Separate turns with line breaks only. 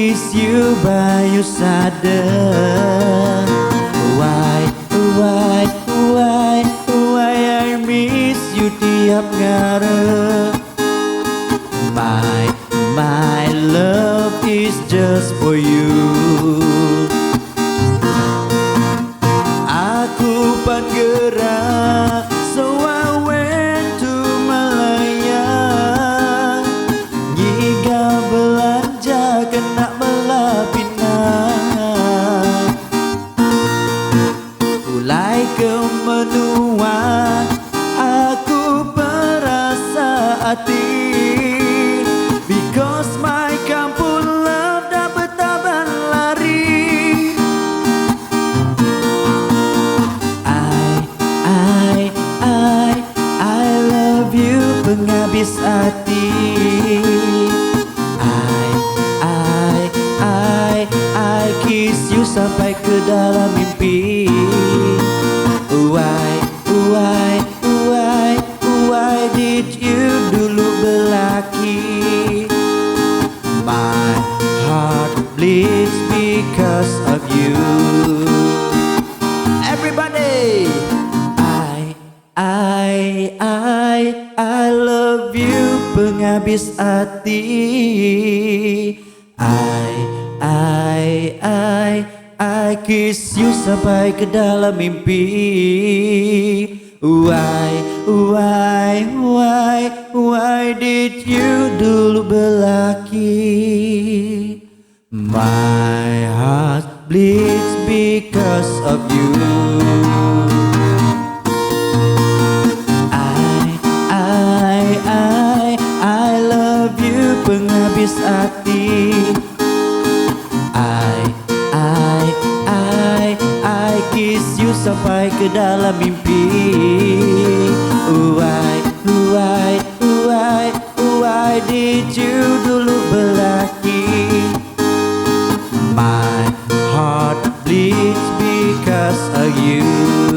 kiss you bayu sadar. Why I miss you tiap ngarep. My love is just for you. Aku panggera, so I went to Malaya. Ngiga belanja kena melapinah. Ulai ke menua, aku perasa hati. Because my kampung love dah bertaban lari. I love you penghabis hati. I kiss you sampai ke dalam mimpi. Why did you dulu belaki? My heart bleeds because of you. Everybody, I love you penghabis hati. I kiss you sampai ke dalam mimpi. Why did you dulu belaki? My heart bleeds because of you. I love you penghabis hati. I kiss you sampai ke dalam mimpi. Why did you dulu belaki? My heart bleeds because of you.